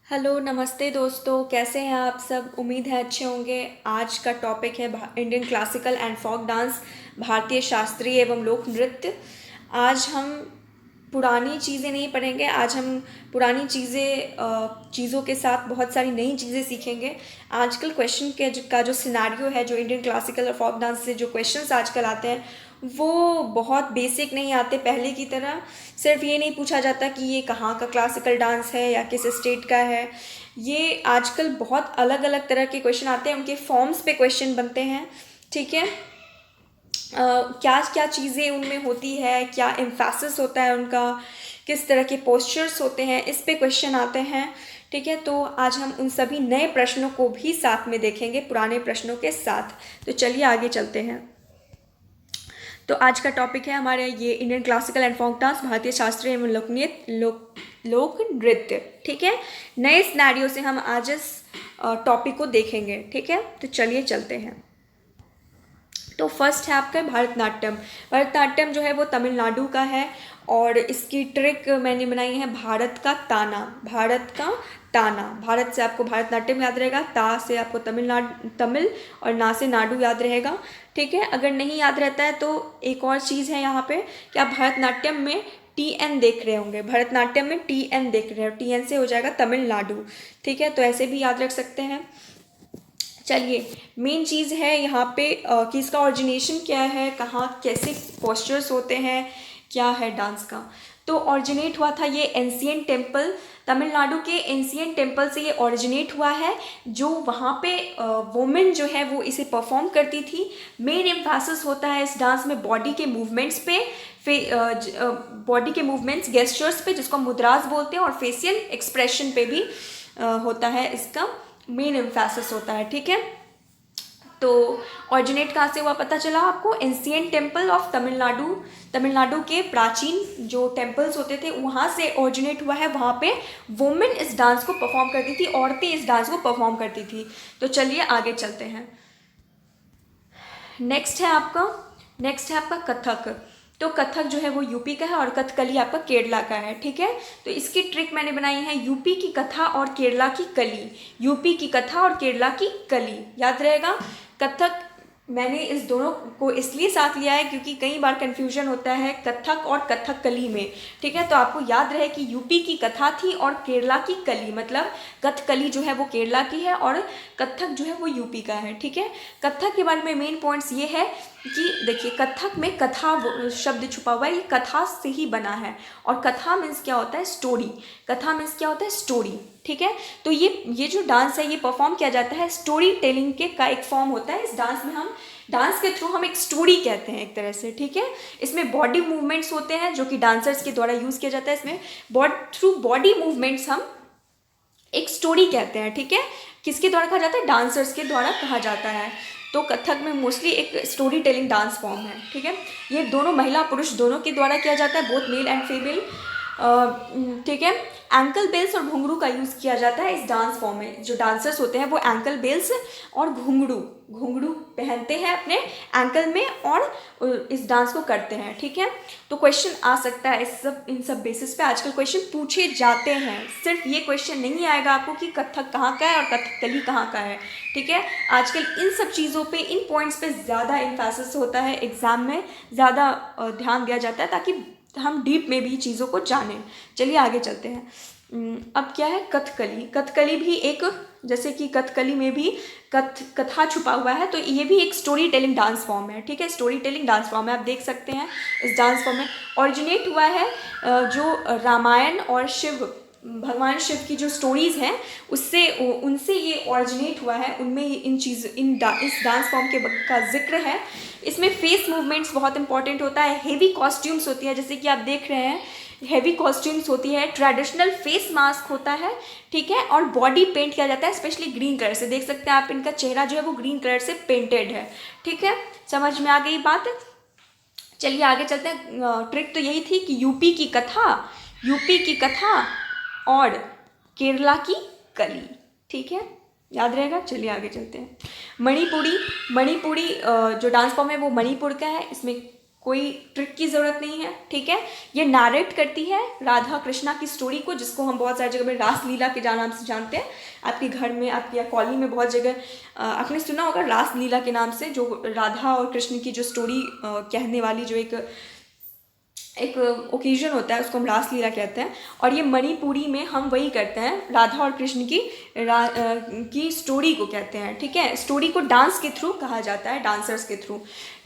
Hello नमस्ते दोस्तों, कैसे हैं आप सब। उम्मीद है अच्छे होंगे। आज का टॉपिक है Indian classical and folk dance, भारतीय शास्त्रीय एवं लोक नृत्य। आज हम पुरानी चीज़ें नहीं पढ़ेंगे, आज हम पुरानी चीज़ों के साथ बहुत सारी नई चीज़ें सीखेंगे। आजकल क्वेश्चन का जो सिनारियो है, जो इंडियन क्लासिकल और फोक डांस से जो क्वेश्चंस आजकल आते हैं वो बहुत बेसिक नहीं आते पहले की तरह। सिर्फ ये नहीं पूछा जाता कि ये कहाँ का क्लासिकल डांस है या किस स्टेट का है। ये आजकल बहुत अलग अलग तरह के क्वेश्चन आते हैं, उनके फॉर्म्स पे क्वेश्चन बनते हैं। ठीक है, क्या क्या चीज़ें उनमें होती है, क्या एम्फेसिस होता है उनका, किस तरह के पोस्चर्स होते हैं, इस पे क्वेश्चन आते हैं। ठीक है, तो आज हम उन सभी नए प्रश्नों को भी साथ में देखेंगे पुराने प्रश्नों के साथ। तो चलिए आगे चलते हैं। तो आज का टॉपिक है हमारे ये Indian classical and folk dance, भारतीय शास्त्रीय एवं लोक नृत्य। ठीक है, नए सिनेरियो से हम आज इस टॉपिक को देखेंगे। ठीक है, तो चलिए चलते हैं। तो फर्स्ट है आपका भरतनाट्यम। भरतनाट्यम जो है वो तमिलनाडु का है और इसकी ट्रिक मैंने बनाई है भारत का ताना। भारत का ताना, भारत से आपको भरतनाट्यम याद रहेगा, ता से आपको तमिल और ना से नाडु याद रहेगा। ठीक है, अगर नहीं याद रहता है तो एक और चीज़ है यहाँ पे कि आप भरतनाट्यम में टी एन देख रहे होंगे, भरतनाट्यम में टी एन देख रहे हो, टी एन से हो जाएगा तमिलनाडु। ठीक है, तो ऐसे भी याद रख सकते हैं। चलिए, मेन चीज़ है यहाँ पे कि इसका ऑरिजिनेशन क्या है, कहाँ कैसे पोस्चर्स होते हैं, क्या है डांस का। तो ऑरिजिनेट हुआ था ये एंशियंट टेम्पल, तमिलनाडु के एंशियंट टेम्पल से ये ऑरिजिनेट हुआ है। जो वहाँ पे वुमेन जो है वो इसे परफॉर्म करती थी। मेन एम्फेसिस होता है इस डांस में बॉडी के मूवमेंट्स पे, बॉडी के मूवमेंट्स, गेस्चर्स पे, जिसको मुद्रास बोलते हैं, और फेशियल एक्सप्रेशन पे भी होता है, इसका मेन एम्फेसिस होता है। ठीक है, तो ऑरिजिनेट कहाँ से हुआ पता चला आपको, ancient temple of Tamil Nadu. Tamil Nadu के प्राचीन जो टेम्पल्स होते थे वहाँ से ऑरिजिनेट हुआ है। वहाँ पे वुमेन इस डांस को परफॉर्म करती थी, औरतें इस डांस को परफॉर्म करती थी। तो चलिए आगे चलते हैं। नेक्स्ट है आपका कथक। तो कथक जो है वो यूपी का है और कथकली आपका केरला का है। ठीक है, तो इसकी ट्रिक मैंने बनाई है यूपी की कथा और केरला की कली। यूपी की कथा और केरला की कली याद रहेगा। कथक मैंने इस दोनों को इसलिए साथ लिया है क्योंकि कई बार कन्फ्यूजन होता है कथक और कथकली में। ठीक है, तो आपको याद रहे कि यूपी की कथा थी और केरला की कली, मतलब कथकली जो है वो केरला की है और कथक जो है वो यूपी का है। ठीक है, कथक के बारे में मेन पॉइंट्स ये है कि देखिए, कथक में कथा शब्द छुपा हुआ है, ये कथा से ही बना है। और कथा मीन्स क्या होता है, स्टोरी। कथा मीन्स क्या होता है, स्टोरी। ठीक है, तो ये जो डांस है ये परफॉर्म किया जाता है स्टोरी टेलिंग के का एक फॉर्म होता है। इस डांस में हम डांस के थ्रू हम एक स्टोरी कहते हैं एक तरह से। ठीक है, इसमें बॉडी मूवमेंट्स होते हैं जो कि डांसर्स के द्वारा यूज किया जाता है। इसमें थ्रू बॉडी मूवमेंट्स हम एक स्टोरी कहते हैं। ठीक है, किसके द्वारा कहा जाता है, डांसर्स के द्वारा कहा जाता है। तो कथक में मोस्टली एक स्टोरी टेलिंग डांस फॉर्म है। ठीक है, ये दोनों महिला पुरुष दोनों के द्वारा किया जाता है, बोथ मेल एंड फीमेल। ठीक है, एंकल बेल्स और घुंघरू का यूज़ किया जाता है इस डांस फॉर्म में। जो डांसर्स होते हैं वो एंकल बेल्स और घुंघरू पहनते हैं अपने एंकल में और इस डांस को करते हैं। ठीक है, तो क्वेश्चन आ सकता है इन सब बेसिस पे आजकल क्वेश्चन पूछे जाते हैं। सिर्फ ये क्वेश्चन नहीं आएगा आपको कि कथक कहाँ का है और कथकली कहाँ का है। ठीक है, आजकल इन सब चीज़ों पे, इन पॉइंट्स पे ज़्यादा एम्फेसिस होता है, एग्जाम में ज़्यादा ध्यान दिया जाता है ताकि हम डीप में भी चीज़ों को जानें। चलिए आगे चलते हैं। अब क्या है, कथकली। कथकली भी एक, जैसे कि कथकली में भी कथा छुपा हुआ है, तो ये भी एक स्टोरी टेलिंग डांस फॉर्म है। ठीक है, स्टोरी टेलिंग डांस फॉर्म है, आप देख सकते हैं इस डांस फॉर्म में ऑरिजिनेट हुआ है। जो रामायण और भगवान शिव की जो स्टोरीज़ हैं उनसे ये ऑरिजिनेट हुआ है। उनमें इस डांस फॉर्म का जिक्र है। इसमें फेस मूवमेंट्स बहुत इंपॉर्टेंट होता है, हेवी कॉस्ट्यूम्स होती है, जैसे कि आप देख रहे हैं हेवी कॉस्ट्यूम्स होती है, ट्रेडिशनल फेस मास्क होता है। ठीक है, और बॉडी पेंट किया जाता है स्पेशली ग्रीन कलर से। देख सकते हैं आप, इनका चेहरा जो है वो ग्रीन कलर से पेंटेड है। ठीक है, समझ में आ गई बात। चलिए आगे चलते हैं। ट्रिक तो यही थी कि यूपी की कथा और केरला की कली। ठीक है, याद रहेगा। चलिए आगे चलते हैं। मणिपुरी जो डांस फॉर्म है वो मणिपुर का है। इसमें कोई ट्रिक की ज़रूरत नहीं है, ठीक है। ये नैरेट करती है राधा कृष्णा की स्टोरी को, जिसको हम बहुत सारी जगह में रासलीला के नाम से जानते हैं। आपके घर में, आपकी कॉलोनी में बहुत जगह आपने सुना होगा रासलीला के नाम से, जो राधा और कृष्ण की जो स्टोरी कहने वाली जो एक ओकेजन होता है, उसको हम रासलीला कहते हैं। और ये मणिपुरी में हम वही करते हैं, राधा और कृष्ण की स्टोरी को कहते हैं, ठीक है। स्टोरी को डांस के थ्रू कहा जाता है, डांसर्स के थ्रू।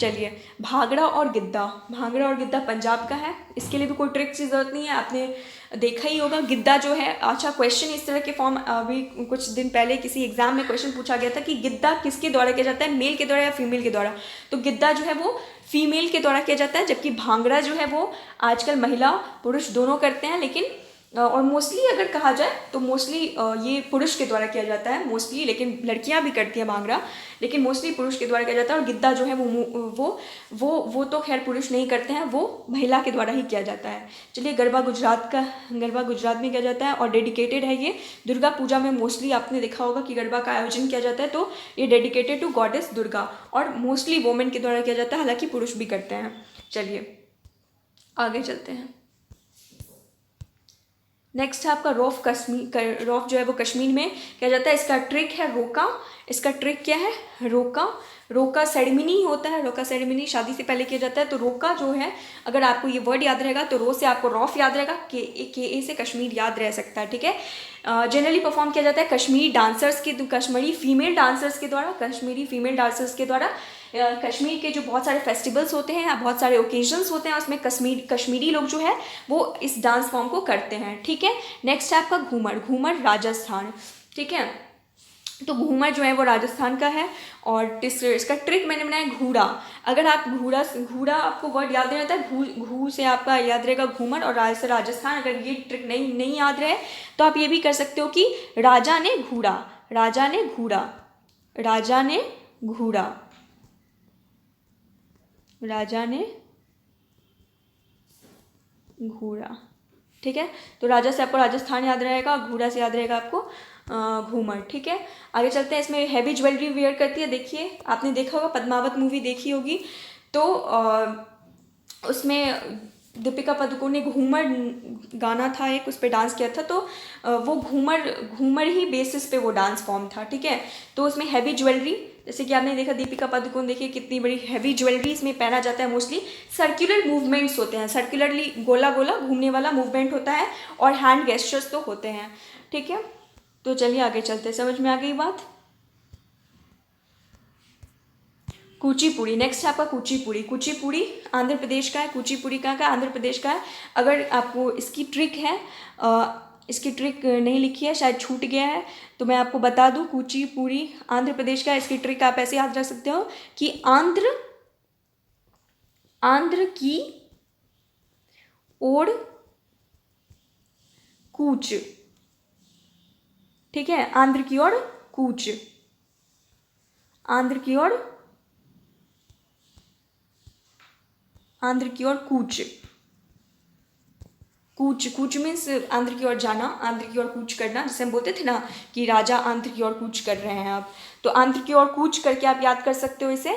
चलिए, भांगड़ा और गिद्दा। भांगड़ा और गिद्दा पंजाब का है, इसके लिए भी कोई ट्रिक की ज़रूरत नहीं है, आपने देखा ही होगा। गिद्दा जो है, अच्छा क्वेश्चन इस तरह के फॉर्म, अभी कुछ दिन पहले किसी एग्जाम में क्वेश्चन पूछा गया था कि गिद्दा किसके द्वारा किया जाता है, मेल के द्वारा या फीमेल के द्वारा। तो गिद्दा जो है वो फीमेल के द्वारा किया जाता है, जबकि भांगड़ा जो है वो आजकल महिला पुरुष दोनों करते हैं। लेकिन और मोस्टली अगर कहा जाए तो मोस्टली ये पुरुष के द्वारा किया जाता है मोस्टली, लेकिन लड़कियां भी करती हैं भांगड़ा, लेकिन मोस्टली पुरुष के द्वारा किया जाता है। और गिद्दा जो है वो तो खैर पुरुष नहीं करते हैं, वो महिला के द्वारा ही किया जाता है। चलिए, गरबा गुजरात में किया जाता है और डेडिकेटेड है ये दुर्गा पूजा में। मोस्टली आपने देखा होगा कि गरबा का आयोजन किया जाता है, तो ये डेडिकेटेड टू गॉडेस दुर्गा और मोस्टली वोमेन के द्वारा किया जाता है, हालांकि पुरुष भी करते हैं। चलिए आगे चलते हैं। नेक्स्ट है आपका रौफ कश्मीर। रौफ जो है वो कश्मीर में किया जाता है। इसका ट्रिक है रोका। इसका ट्रिक क्या है, रोका। रोका सेरेमनी होता है, रोका सेरेमनी शादी से पहले किया जाता है। तो रोका जो है, अगर आपको ये वर्ड याद रहेगा तो रो से आपको रौफ याद रहेगा, के ए से कश्मीर याद रह सकता है, ठीक है। जनरली परफॉर्म किया जाता है कश्मीरी डांसर्स के, कश्मीरी फीमेल डांसर्स के द्वारा। कश्मीर के जो बहुत सारे फेस्टिवल्स होते हैं या बहुत सारे ओकेजन्स होते हैं, उसमें कश्मीरी लोग जो है वो इस डांस फॉर्म को करते हैं, ठीक है। नेक्स्ट है आपका घूमर। घूमर राजस्थान, ठीक है। तो घूमर जो है वो राजस्थान का है। और इसका ट्रिक मैंने बनाया घूड़ा। अगर आप घूड़ा आपको वर्ड याद नहीं रहता है, घू से आपका याद रहेगा घूमर और राज से राजस्थान। अगर ये ट्रिक नहीं याद रहे तो आप ये भी कर सकते हो कि राजा ने घूड़ा, राजा ने घूड़ा, राजा ने घूड़ा, राजा ने घूड़ा, ठीक है। तो राजा से आपको राजस्थान याद रहेगा, घूड़ा से याद रहेगा आपको घूमर, ठीक है। आगे चलते हैं। इसमें हैवी ज्वेलरी वेयर करती है। देखिए, आपने देखा होगा, पद्मावत मूवी देखी होगी, तो उसमें दीपिका पादुकोण ने घूमर गाना था एक, उस पर डांस किया था। तो वो घूमर ही बेसिस पे वो डांस फॉर्म था, ठीक है। तो उसमें हैवी ज्वेलरी, जैसे कि आपने देखा दीपिका पादुकोण, देखिए कितनी बड़ी हैवी ज्वेलरी इसमें पहना जाता है। मोस्टली सर्कुलर मूवमेंट्स होते हैं, सर्कुलरली गोला गोला घूमने वाला मूवमेंट होता है, और हैंड गेस्चर्स तो होते हैं, ठीक है। तो चलिए आगे चलते हैं, समझ में आ गई बात। कुचिपुड़ी। नेक्स्ट है आपका कुचिपुड़ी। कुचिपुड़ी आंध्र प्रदेश का है। कुचिपुड़ी कहाँ का? आंध्र प्रदेश का है। अगर आपको इसकी ट्रिक है, इसकी ट्रिक नहीं लिखी है, शायद छूट गया है, तो मैं आपको बता दूं, कुचिपुड़ी आंध्र प्रदेश का है। इसकी ट्रिक आप ऐसे याद रख सकते हो कि आंध्र की ओर कूच, ठीक है। आंध्र की ओर कूच, आंध्र की ओर कूच। कूच मीन्स आंध्र की ओर जाना, आंध्र की ओर कूच करना, जैसे हम बोलते थे ना कि राजा आंध्र की ओर कूच कर रहे हैं आप, तो आंध्र की ओर कूच करके आप याद कर सकते हो इसे।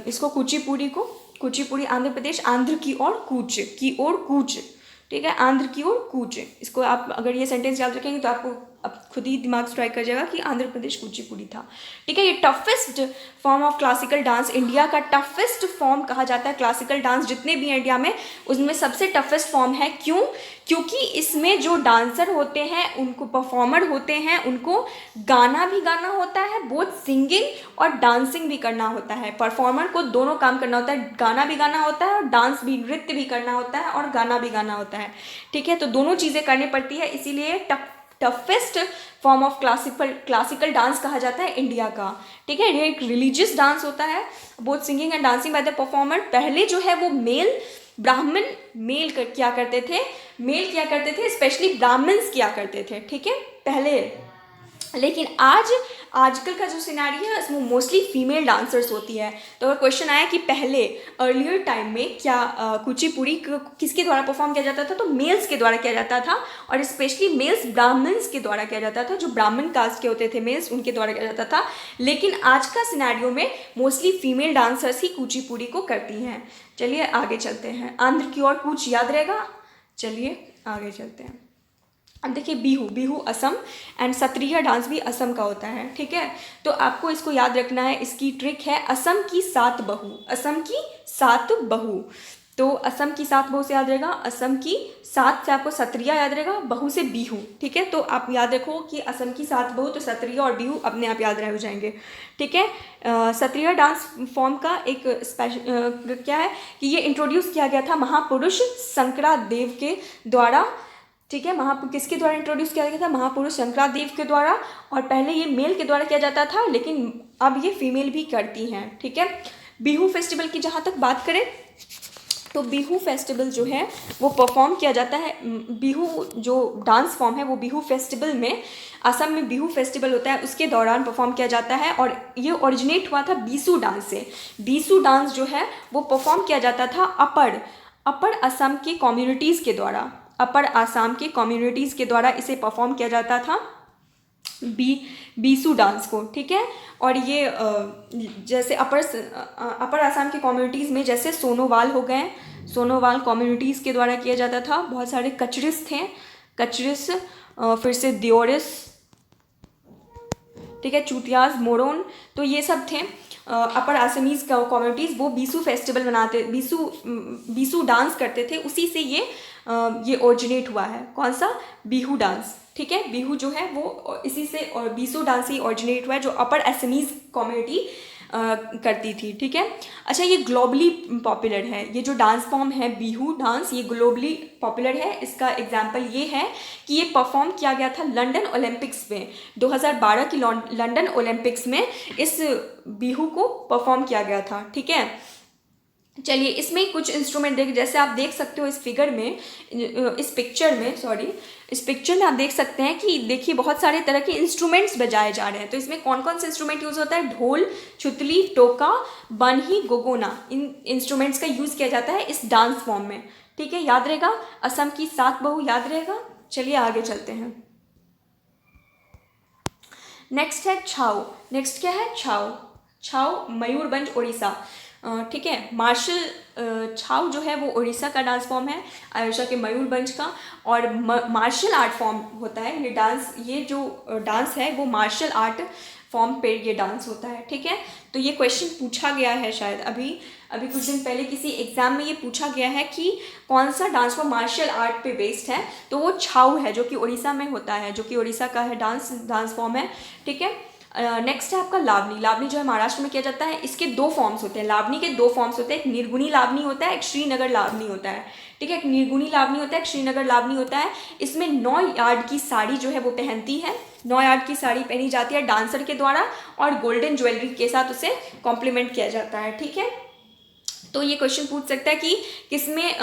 इसको कुचिपुड़ी आंध्र प्रदेश, आंध्र की ओर कूच, ठीक है। आंध्र की ओर कूच, इसको आप अगर ये सेंटेंस याद रखेंगे तो आपको अब खुद ही दिमाग स्ट्राइक कर जाएगा कि आंध्र प्रदेश कुचिपुड़ी था, ठीक है। ये toughest form of classical dance, India का टफेस्ट फॉर्म कहा जाता है। क्लासिकल डांस जितने भी हैं इंडिया में, उसमें सबसे टफेस्ट फॉर्म है। क्यों? क्योंकि इसमें जो डांसर होते हैं, उनको परफॉर्मर होते हैं, उनको गाना भी गाना होता है, बोथ सिंगिंग और डांसिंग भी करना होता है। परफॉर्मर को दोनों काम करना होता है, गाना भी गाना होता है और डांस भी, नृत्य भी करना होता है और गाना भी गाना होता है, ठीक है। तो दोनों चीज़ें करनी पड़ती है, इसीलिए toughest form of classical dance कहा जाता है इंडिया का, ठीक है। ये एक रिलीजियस डांस होता है, both singing and dancing by the performer. पहले जो है वो ब्राह्मण किया करते थे, स्पेशली ब्राह्मण्स किया करते थे, ठीक है। पहले लेकिन आजकल का जो सिनेरियो है उसमें मोस्टली फीमेल डांसर्स होती है। तो अगर क्वेश्चन आया कि पहले अर्लियर टाइम में क्या कुचिपुड़ी किसके द्वारा परफॉर्म किया जाता था, तो मेल्स के द्वारा किया जाता था, और स्पेशली मेल्स ब्राह्मण्स के द्वारा किया जाता था, जो ब्राह्मण कास्ट के होते थे मेल्स उनके द्वारा किया जाता था। लेकिन आज का सिनेरियो में मोस्टली फीमेल डांसर्स ही कुचिपुड़ी को करती हैं। चलिए आगे चलते हैं। आंध्र की ओर कूच याद रहेगा। चलिए आगे चलते हैं। अब देखिए बिहू असम एंड सत्रिया डांस भी असम का होता है, ठीक है। तो आपको इसको याद रखना है। इसकी ट्रिक है असम की 7 बहू, असम की 7 बहू। तो असम की 7 बहू से याद रहेगा, असम की 7 से आपको सत्रिया याद रहेगा, बहू से बिहू, ठीक है। तो आप याद रखो कि असम की 7 बहू, तो सत्रिया और बिहू अपने आप याद रह जाएंगे, ठीक है। सत्रिया डांस फॉर्म का एक स्पेशल क्या है कि ये इंट्रोड्यूस किया गया था महापुरुष शंकरादेव के द्वारा, ठीक है। किसके द्वारा इंट्रोड्यूस किया गया था? महापुरुष शंकरादेव के द्वारा। और पहले ये मेल के द्वारा किया जाता था, लेकिन अब ये फीमेल भी करती हैं, ठीक है। बिहू फेस्टिवल की जहाँ तक बात करें तो बिहू फेस्टिवल जो है वो परफॉर्म किया जाता है। बिहू जो डांस फॉर्म है वो बिहू फेस्टिवल में, असम में बिहू फेस्टिवल होता है उसके दौरान परफॉर्म किया जाता है। और ये ओरिजिनेट हुआ था बीसू डांस से। बीसू डांस जो है वो परफॉर्म किया जाता था अपर असम की कम्युनिटीज़ के द्वारा, अपर आसाम के कम्युनिटीज़ के द्वारा इसे परफॉर्म किया जाता था बीसू डांस को, ठीक है। और ये जैसे अपर आसाम के कम्युनिटीज़ में जैसे सोनोवाल हो गए, सोनोवाल कम्युनिटीज़ के द्वारा किया जाता था। बहुत सारे कचरिस थे, कचरिस, फिर से दियोरिस, ठीक है, चूतियाज, मोरोन, तो ये सब थे अपर आसामीज़ कम्युनिटीज़। वो बीसू फेस्टिवल मनाते, बीसू डांस करते थे। उसी से ये ओरिजिनेट हुआ है। कौन सा? बिहू डांस, ठीक है। बिहू जो है वो इसी से, और बीसू डांस ही ओरिजिनेट हुआ है, जो अपर असमीज़ कम्युनिटी करती थी, ठीक है। अच्छा, ये ग्लोबली पॉपुलर है। ये जो डांस फॉर्म है बिहू डांस, ये ग्लोबली पॉपुलर है। इसका एग्जांपल ये है कि ये परफॉर्म किया गया था लंदन ओलंपिक्स में, 2012 की लंदन ओलंपिक्स में इस बिहू को परफॉर्म किया गया था, ठीक है। चलिए इसमें कुछ इंस्ट्रूमेंट जैसे आप देख सकते हो इस फिगर में, इस पिक्चर में आप देख सकते हैं कि देखिए बहुत सारे तरह के इंस्ट्रूमेंट्स बजाए जा रहे हैं। तो इसमें कौन कौन से इंस्ट्रूमेंट यूज़ होता है? ढोल, छुतली, टोका, बनही, गोगोना, इन इंस्ट्रूमेंट्स का यूज़ किया जाता है इस डांस फॉर्म में, ठीक है। याद रहेगा, असम की 7 बहू याद रहेगा। चलिए आगे चलते हैं। नेक्स्ट है छाऊ। नेक्स्ट क्या है? छाऊ। छाऊ मयूरभंज उड़ीसा, ठीक है। छाऊ जो है वो उड़ीसा का डांस फॉर्म है, उड़ीसा के मयूरभंज का। और मार्शल आर्ट फॉर्म होता है ये डांस। ये जो डांस है वो मार्शल आर्ट फॉर्म पे ये डांस होता है, ठीक है। तो ये क्वेश्चन पूछा गया है शायद अभी कुछ दिन पहले किसी एग्जाम में ये पूछा गया है कि कौन सा डांस फॉर्म मार्शल आर्ट पे बेस्ड है, तो वो छाऊ है, जो कि उड़ीसा में होता है, जो कि उड़ीसा का है डांस फॉर्म है, ठीक है। नेक्स्ट है आपका लावनी। लावनी जो है महाराष्ट्र में किया जाता है। इसके 2 फॉर्म्स होते हैं, लावनी के 2 फॉर्म्स होते हैं। एक निर्गुणी लावनी होता है, एक श्रीनगर लावनी होता है, ठीक है। एक निर्गुणी लावनी होता है, एक श्रीनगर लावनी होता है। इसमें 9 यार्ड की साड़ी जो है वो पहनती है, 9 यार्ड की साड़ी पहनी जाती है डांसर के द्वारा, और गोल्डन ज्वेलरी के साथ उसे कॉम्प्लीमेंट किया जाता है, ठीक है। तो ये क्वेश्चन पूछ सकता है कि किसमें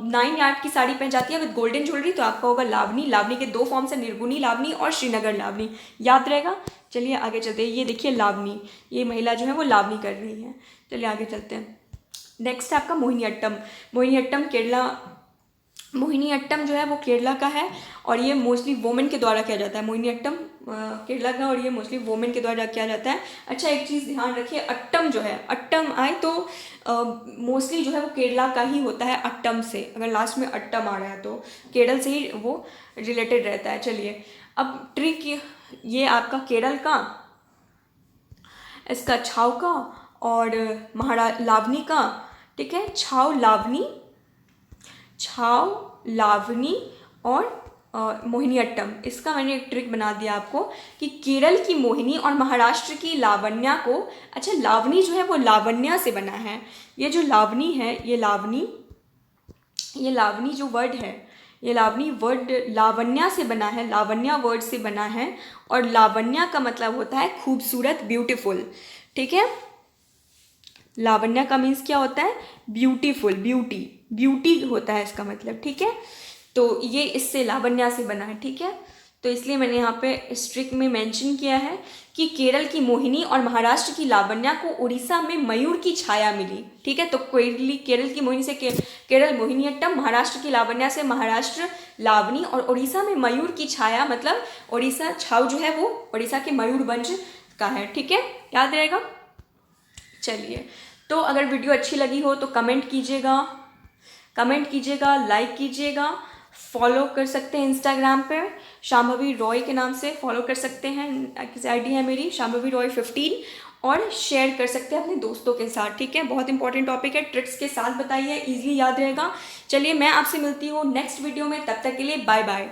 9 यार्ड की साड़ी पहन जाती है विद गोल्डन ज्वेलरी, तो आपका होगा लावनी। लावनी के 2 फॉर्म्स है, निर्गुणी लावनी और श्रीनगर लावनी, याद रहेगा। चलिए आगे चलते हैं। ये देखिए लावनी, ये महिला जो है वो लावनी कर रही है। चलिए आगे चलते हैं। नेक्स्ट है आपका मोहिनीअट्टम। मोहिनीअट्टम जो है वो केरला का है, और ये मोस्टली वोमेन के द्वारा किया जाता है। मोहिनीअट्टम केरला का, और ये मोस्टली वोमेन के द्वारा किया जाता है। अच्छा, एक चीज़ ध्यान रखिए, अट्टम जो है, अट्टम आए तो मोस्टली जो है वो केरला का ही होता है अट्टम से। अगर लास्ट में अट्टम आ रहा है तो केरल से ही वो रिलेटेड रहता है। चलिए अब ट्रिक, ये आपका केरल का, इसका छाऊ का और लावनी का, ठीक है। छाऊ लावनी और मोहिनीअट्टम, इसका मैंने एक ट्रिक बना दिया आपको कि केरल की मोहिनी और महाराष्ट्र की लावण्या को, अच्छा लावनी जो है वो लावण्या से बना है। ये जो लावनी है, ये लावनी जो वर्ड है, ये लावनी वर्ड लावण्या से बना है, लावण्या वर्ड से बना है। और लावण्या का मतलब होता है खूबसूरत, ब्यूटीफुल, ठीक है। लावण्या का मीन्स क्या होता है? ब्यूटीफुल, ब्यूटी होता है इसका मतलब, ठीक है। तो ये इससे लावण्या से बना है, ठीक है। तो इसलिए मैंने यहाँ पे इस ट्रिक में मेंशन किया है कि केरल की मोहिनी और महाराष्ट्र की लावण्या को उड़ीसा में मयूर की छाया मिली। ठीक है, तो केरल की मोहिनी से केरल मोहिनीअट्टम, महाराष्ट्र की लावण्या से महाराष्ट्र लावनी, और उड़ीसा में मयूर की छाया मतलब उड़ीसा छाव जो है वो उड़ीसा के मयूरभंज का है। ठीक है, याद रहेगा। चलिए, तो अगर वीडियो अच्छी लगी हो तो कमेंट कीजिएगा, लाइक कीजिएगा, फॉलो कर सकते हैं इंस्टाग्राम पे शांभवी रॉय के नाम से फॉलो कर सकते हैं, आईडी है मेरी शांभवी रॉय 15, और शेयर कर सकते हैं अपने दोस्तों के साथ। ठीक है, बहुत इंपॉर्टेंट टॉपिक है, ट्रिक्स के साथ बताइए, इजीली याद रहेगा। चलिए, मैं आपसे मिलती हूँ नेक्स्ट वीडियो में, तब तक के लिए बाय बाय।